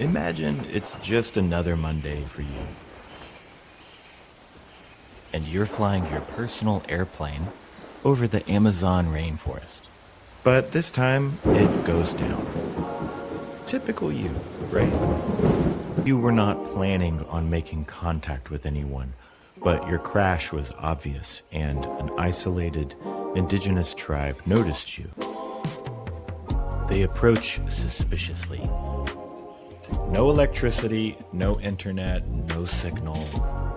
Imagine it's just another Monday for you, and you're flying your personal airplane over the Amazon rainforest. But this time, it goes down. Typical you, right? You were not planning on making contact with anyone, but your crash was obvious, and an isolated indigenous tribe noticed you. They approach suspiciously. No electricity, no internet, no signal.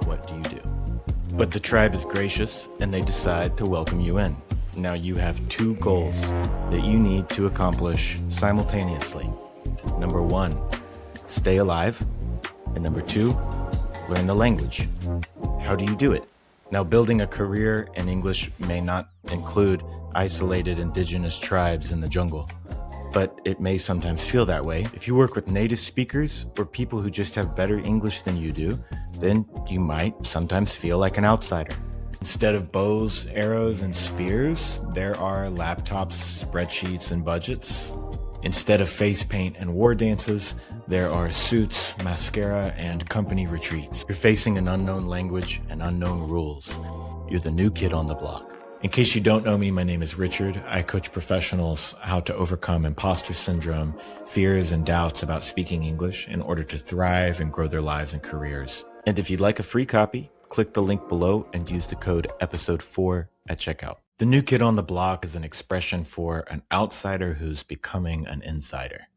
What do you do? But the tribe is gracious, and they decide to welcome you in. Now you have two goals that you need to accomplish simultaneously. Number one, stay alive. And number two, learn the language. How do you do it? Now, building a career in English may not include isolated indigenous tribes in the jungle, but it may sometimes feel that way. If you work with native speakers or people who just have better English than you do, then you might sometimes feel like an outsider. Instead of bows, arrows, and spears, there are laptops, spreadsheets, and budgets. Instead of face paint and war dances, there are suits, mascara, and company retreats. You're facing an unknown language and unknown rules. You're the new kid on the block. In case you don't know me, my name is Richard. I coach professionals how to overcome imposter syndrome, fears, and doubts about speaking English in order to thrive and grow their lives and careers. And if you'd like a free copy, click the link below and use the code episode4 at checkout. The new kid on the block is an expression for an outsider who's becoming an insider.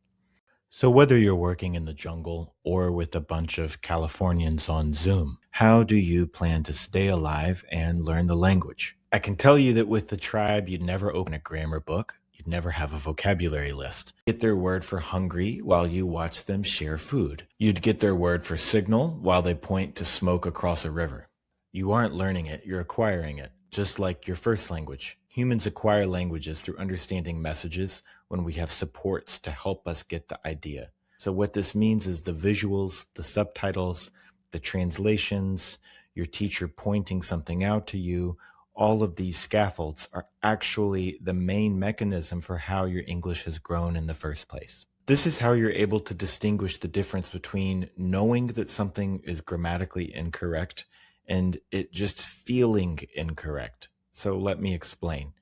So whether you're working in the jungle or with a bunch of Californians on Zoom, how do you plan to stay alive and learn the language? I can tell you that with the tribe, you'd never open a grammar book. You'd never have a vocabulary list. Get their word for hungry while you watch them share food. You'd get their word for signal while they point to smoke across a river. You aren't learning it, you're acquiring it, just like your first language. Humans acquire languages through understanding messages when we have supports to help us get the idea. So what this means is the visuals, the subtitles, the translations, your teacher pointing something out to you, all of these scaffolds are actually the main mechanism for how your English has grown in the first place. This is how you're able to distinguish the difference between knowing that something is grammatically incorrect and it just feeling incorrect. So let me explain.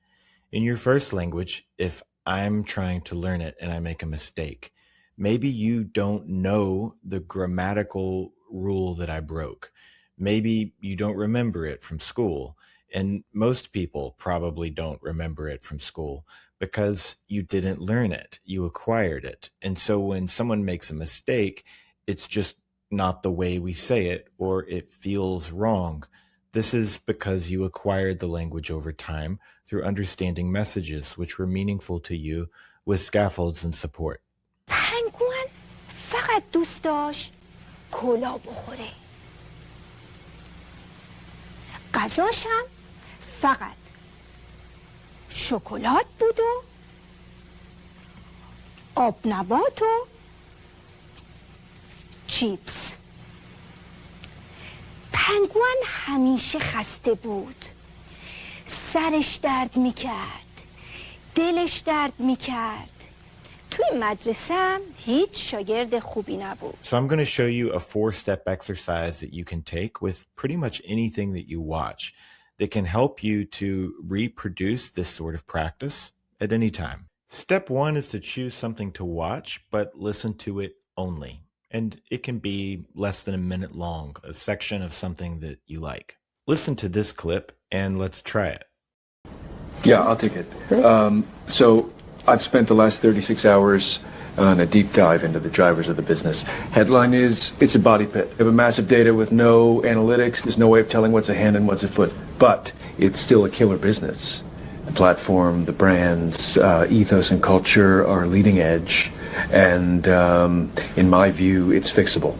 In your first language, if I'm trying to learn it and I make a mistake, maybe you don't know the grammatical rule that I broke. Maybe you don't remember it from school. And most people probably don't remember it from school because you didn't learn it, you acquired it. And so when someone makes a mistake, it's just not the way we say it, or it feels wrong. This is because you acquired the language over time through understanding messages which were meaningful to you with scaffolds and support. پنگوئن فقط دوست داشت کلا بخوره. غذاشم فقط شکلات بود و آب نبات و چیپس. پنگوئن همیشه خسته بود. سرش درد میکرد. دلش درد میکرد. توی مدرسه هیچ شاگرد خوبی نبود. So I'm going to show you a 4-step exercise that you can take with pretty much anything that you watch that can help you to reproduce this sort of practice at any time. Step 1 is to choose something to watch, but listen to it only. And it can be less than a minute long, a section of something that you like. Listen to this clip and let's try it. Yeah, I'll take it. So I've spent the last 36 hours on a deep dive into the drivers of the business. Headline is, it's a body pit. We have a massive data with no analytics. There's no way of telling what's a hand and what's a foot. But it's still a killer business. The platform, the brands, ethos and culture are leading edge. And in my view, it's fixable.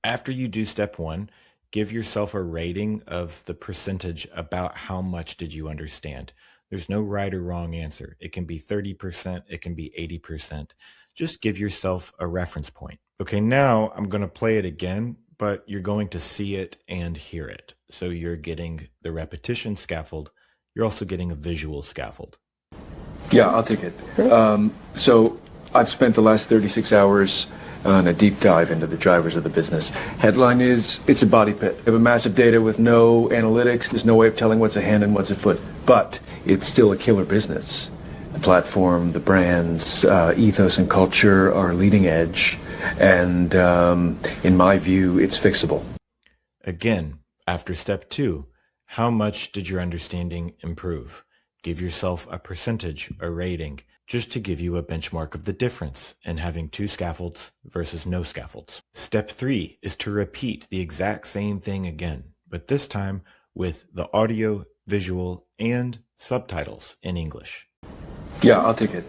After you do step 1, give yourself a rating of the percentage about how much did you understand. There's no right or wrong answer. It can be 30%, it can be 80%. Just give yourself a reference point. Okay, now I'm going to play it again, but you're going to see it and hear it. So you're getting the repetition scaffold. You're also getting a visual scaffold. Yeah, I'll take it. So I've spent the last 36 hours on a deep dive into the drivers of the business. Headline is, it's a body pit. You have a massive data with no analytics. There's no way of telling what's a hand and what's a foot. But it's still a killer business. The platform, the brands, ethos and culture are leading edge. And in my view, it's fixable. Again, after step 2, how much did your understanding improve? Give yourself a percentage, a rating, just to give you a benchmark of the difference in having 2 scaffolds versus no scaffolds. Step 3 is to repeat the exact same thing again, but this time with the audio, visual, and subtitles in English. Yeah, I'll take it.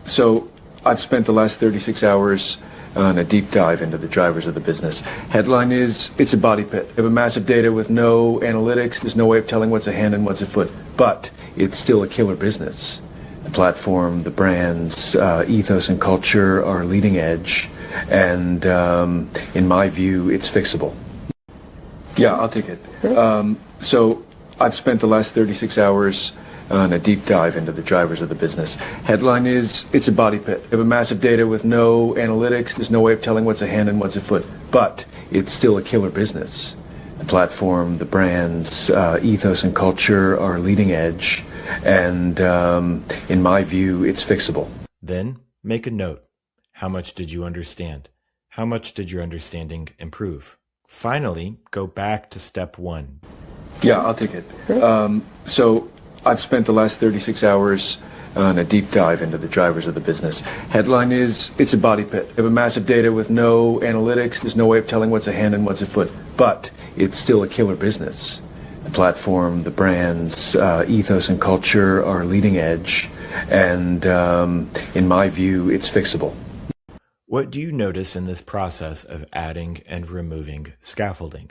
So I've spent the last 36 hours on a deep dive into the drivers of the business. Headline is, it's a body pit. You have a massive data with no analytics. There's no way of telling what's a hand and what's a foot. But it's still a killer business. The platform, the brands, ethos and culture are leading edge. And in my view, it's fixable. Yeah, I'll take it. So I've spent the last 36 hours on a deep dive into the drivers of the business. Headline is, it's a body pit. You have a massive data with no analytics. There's no way of telling what's a hand and what's a foot. But it's still a killer business. The platform, the brands, ethos and culture are leading edge. And in my view, it's fixable. Then make a note. How much did you understand? How much did your understanding improve? Finally, go back to step 1. Yeah, I'll take it. So I've spent the last 36 hours on a deep dive into the drivers of the business. Headline is, it's a body pit. You have a massive data with no analytics. There's no way of telling what's a hand and what's a foot. But it's still a killer business. The platform, the brands, ethos and culture are leading edge. And in my view, it's fixable. What do you notice in this process of adding and removing scaffolding?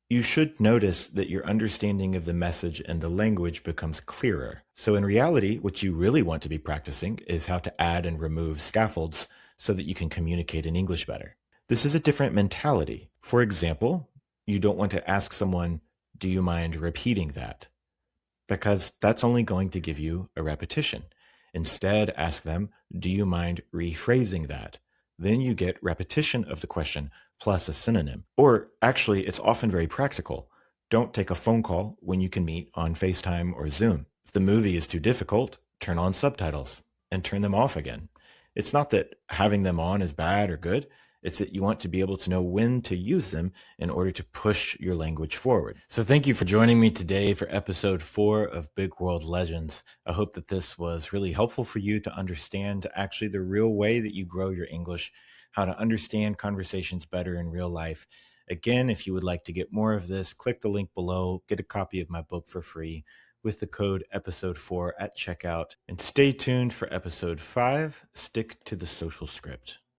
You should notice that your understanding of the message and the language becomes clearer. So in reality, what you really want to be practicing is how to add and remove scaffolds so that you can communicate in English better. This is a different mentality. For example, you don't want to ask someone, do you mind repeating that? Because that's only going to give you a repetition. Instead, ask them, do you mind rephrasing that? Then you get repetition of the question plus a synonym. Or actually, it's often very practical. Don't take a phone call when you can meet on FaceTime or Zoom. If the movie is too difficult, turn on subtitles and turn them off again. It's not that having them on is bad or good. It's that you want to be able to know when to use them in order to push your language forward. So thank you for joining me today for episode 4 of Big World Legends. I hope that this was really helpful for you to understand actually the real way that you grow your English, how to understand conversations better in real life. Again, if you would like to get more of this, click the link below, get a copy of my book for free with the code episode 4 at checkout. And stay tuned for episode 5. Stick to the social script.